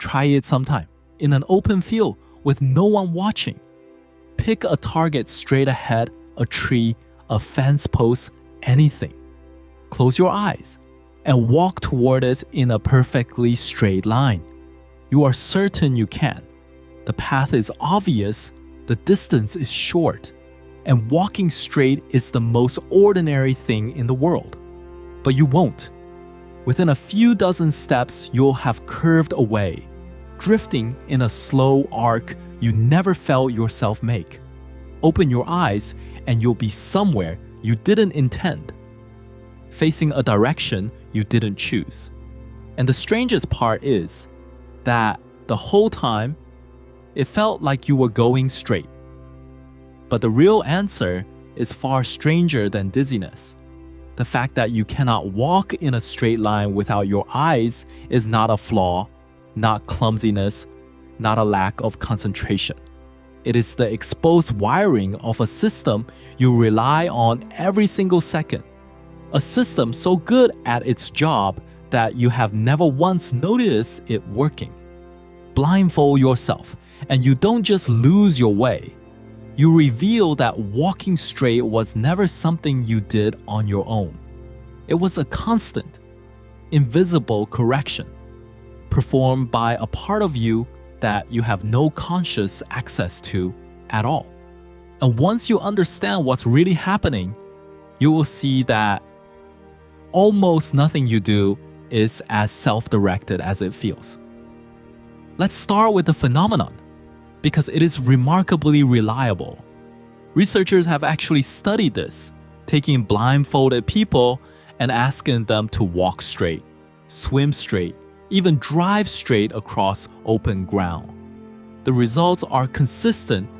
Try it sometime, in an open field with no one watching. Pick a target straight ahead, a tree, a fence post, anything. Close your eyes and walk toward it in a perfectly straight line. You are certain you can. The path is obvious, the distance is short, and walking straight is the most ordinary thing in the world. But you won't. Within a few dozen steps, you'll have curved away, drifting in a slow arc you never felt yourself make. Open your eyes and you'll be somewhere you didn't intend, facing a direction you didn't choose. And the strangest part is that the whole time, it felt like you were going straight. But the real answer is far stranger than dizziness. The fact that you cannot walk in a straight line without your eyes is not a flaw, not clumsiness, not a lack of concentration. It is the exposed wiring of a system you rely on every single second. A system so good at its job that you have never once noticed it working. Blindfold yourself, and you don't just lose your way. You reveal that walking straight was never something you did on your own. It was a constant, invisible correction, performed by a part of you that you have no conscious access to at all. And once you understand what's really happening, you will see that almost nothing you do is as self-directed as it feels. Let's start with the phenomenon, because it is remarkably reliable. Researchers have actually studied this, taking blindfolded people and asking them to walk straight, swim straight, even drive straight across open ground. The results are consistent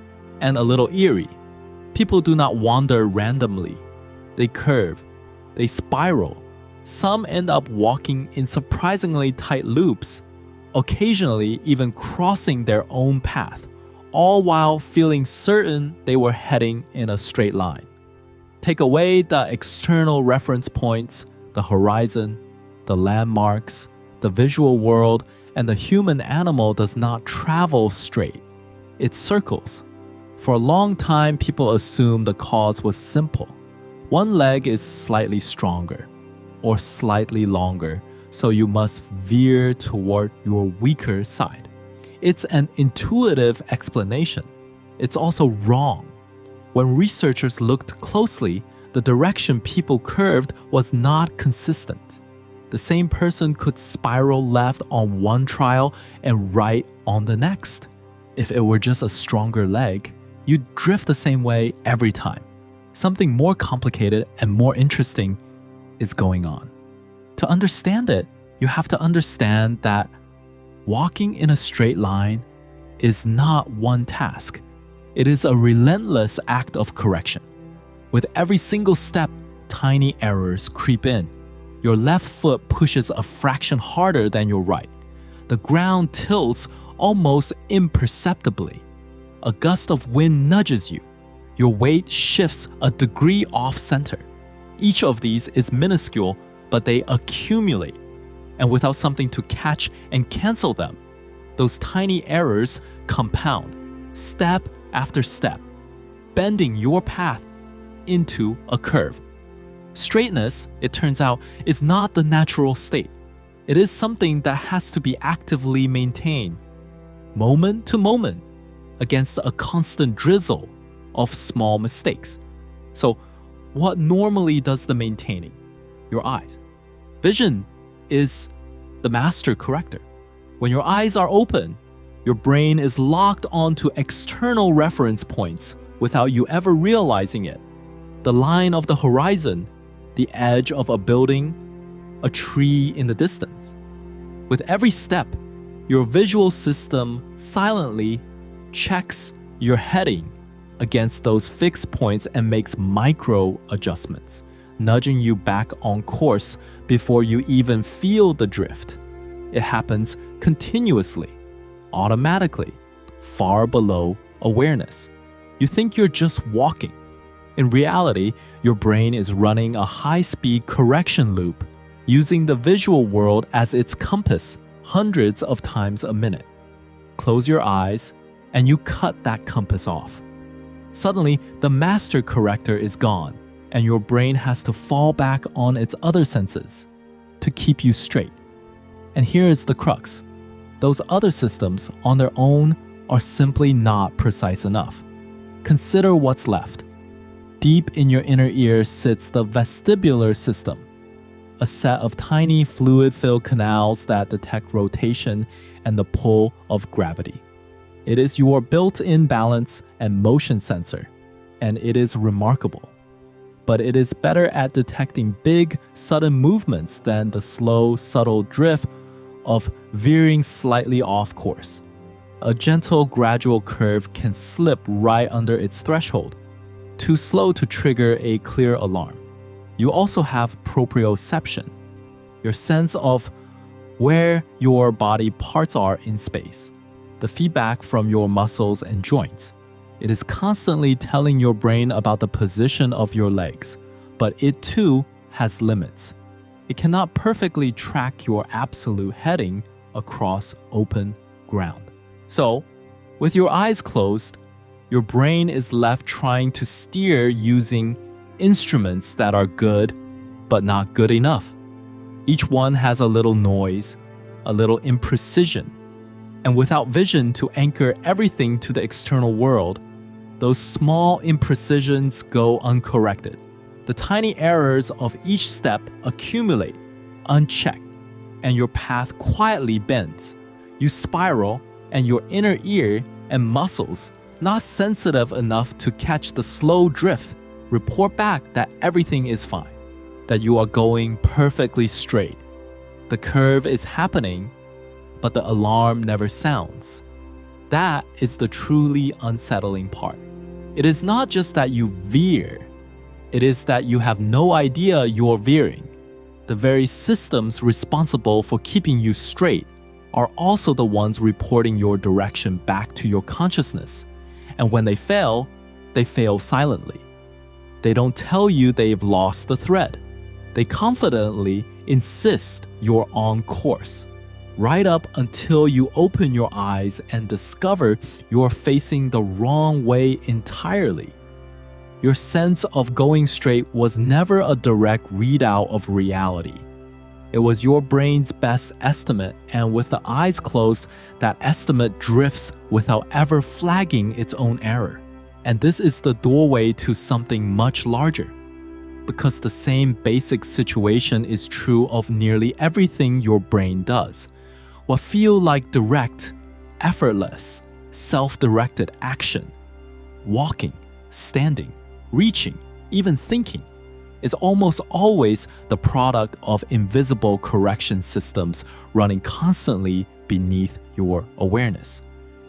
and a little eerie. People do not wander randomly. They curve, they spiral. Some end up walking in surprisingly tight loops, occasionally even crossing their own path, all while feeling certain they were heading in a straight line. Take away the external reference points, the horizon, the landmarks, the visual world, and the human animal does not travel straight. It circles. For a long time, people assumed the cause was simple. One leg is slightly stronger or slightly longer, so you must veer toward your weaker side. It's an intuitive explanation. It's also wrong. When researchers looked closely, the direction people curved was not consistent. The same person could spiral left on one trial and right on the next. If it were just a stronger leg, you'd drift the same way every time. Something more complicated and more interesting is going on. To understand it, you have to understand that walking in a straight line is not one task. It is a relentless act of correction. With every single step, tiny errors creep in. Your left foot pushes a fraction harder than your right. The ground tilts almost imperceptibly. A gust of wind nudges you. Your weight shifts a degree off center. Each of these is minuscule, but they accumulate. And without something to catch and cancel them, those tiny errors compound, step after step, bending your path into a curve. Straightness, it turns out, is not the natural state. It is something that has to be actively maintained, moment to moment, against a constant drizzle of small mistakes. So, what normally does the maintaining? Your eyes. Vision is the master corrector. When your eyes are open, your brain is locked onto external reference points without you ever realizing it. The line of the horizon, the edge of a building, a tree in the distance. With every step, your visual system silently checks your heading against those fixed points and makes micro adjustments, nudging you back on course before you even feel the drift. It happens continuously, automatically, far below awareness. You think you're just walking. In reality, your brain is running a high-speed correction loop, using the visual world as its compass, hundreds of times a minute. Close your eyes, and you cut that compass off. Suddenly, the master corrector is gone, and your brain has to fall back on its other senses to keep you straight. And here is the crux. Those other systems on their own are simply not precise enough. Consider what's left. Deep in your inner ear sits the vestibular system, a set of tiny fluid-filled canals that detect rotation and the pull of gravity. It is your built-in balance and motion sensor, and it is remarkable. But it is better at detecting big, sudden movements than the slow, subtle drift of veering slightly off course. A gentle, gradual curve can slip right under its threshold, too slow to trigger a clear alarm. You also have proprioception, your sense of where your body parts are in space, the feedback from your muscles and joints. It is constantly telling your brain about the position of your legs, but it too has limits. It cannot perfectly track your absolute heading across open ground. So, with your eyes closed, your brain is left trying to steer using instruments that are good, but not good enough. Each one has a little noise, a little imprecision, and without vision to anchor everything to the external world, those small imprecisions go uncorrected. The tiny errors of each step accumulate, unchecked, and your path quietly bends. You spiral, and your inner ear and muscles, not sensitive enough to catch the slow drift, report back that everything is fine, that you are going perfectly straight. The curve is happening, but the alarm never sounds. That is the truly unsettling part. It is not just that you veer, it is that you have no idea you're veering. The very systems responsible for keeping you straight are also the ones reporting your direction back to your consciousness. And when they fail silently. They don't tell you they've lost the thread. They confidently insist you're on course, right up until you open your eyes and discover you're facing the wrong way entirely. Your sense of going straight was never a direct readout of reality. It was your brain's best estimate, and with the eyes closed, that estimate drifts without ever flagging its own error. And this is the doorway to something much larger. Because the same basic situation is true of nearly everything your brain does. What feel like direct, effortless, self-directed action, walking, standing, reaching, even thinking, is almost always the product of invisible correction systems running constantly beneath your awareness.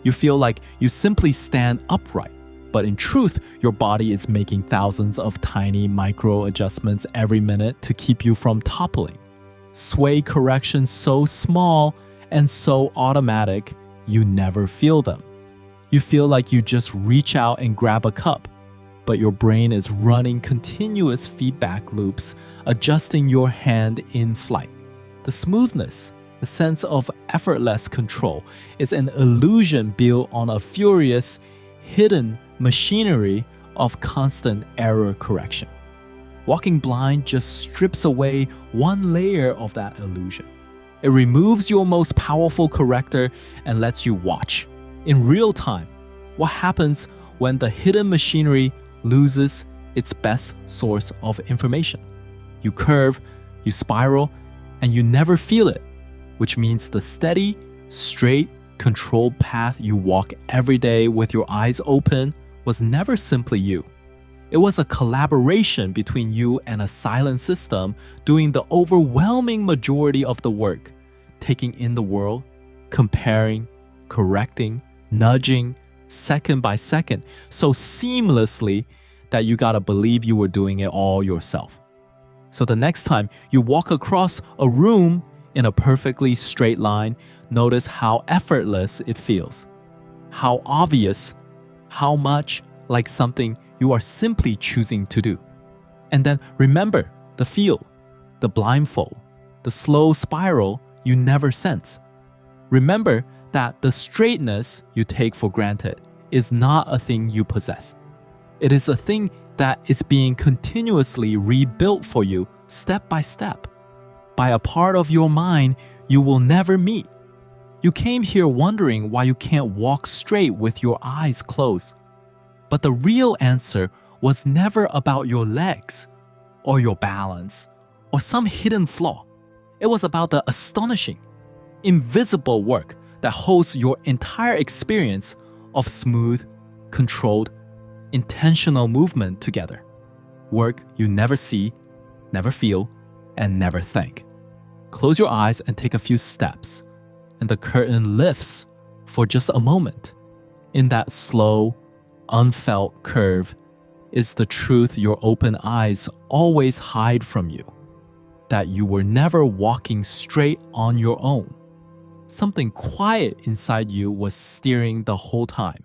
You feel like you simply stand upright, but in truth, your body is making thousands of tiny micro adjustments every minute to keep you from toppling. Sway corrections so small and so automatic, you never feel them. You feel like you just reach out and grab a cup, but your brain is running continuous feedback loops, adjusting your hand in flight. The smoothness, the sense of effortless control, is an illusion built on a furious, hidden machinery of constant error correction. Walking blind just strips away one layer of that illusion. It removes your most powerful corrector and lets you watch, in real time, what happens when the hidden machinery loses its best source of information. You curve, you spiral, and you never feel it, which means the steady, straight, controlled path you walk every day with your eyes open was never simply you. It was a collaboration between you and a silent system doing the overwhelming majority of the work, taking in the world, comparing, correcting, nudging, second by second, so seamlessly that you gotta believe you were doing it all yourself. So the next time you walk across a room in a perfectly straight line, notice how effortless it feels, how obvious, how much like something you are simply choosing to do. And then remember the feel, the blindfold, the slow spiral you never sense. Remember that the straightness you take for granted is not a thing you possess. It is a thing that is being continuously rebuilt for you step by step by a part of your mind you will never meet. You came here wondering why you can't walk straight with your eyes closed. But the real answer was never about your legs or your balance or some hidden flaw. It was about the astonishing, invisible work that holds your entire experience of smooth, controlled, intentional movement together. Work you never see, never feel, and never think. Close your eyes and take a few steps, and the curtain lifts for just a moment. In that slow, unfelt curve is the truth your open eyes always hide from you, that you were never walking straight on your own. Something quiet inside you was steering the whole time.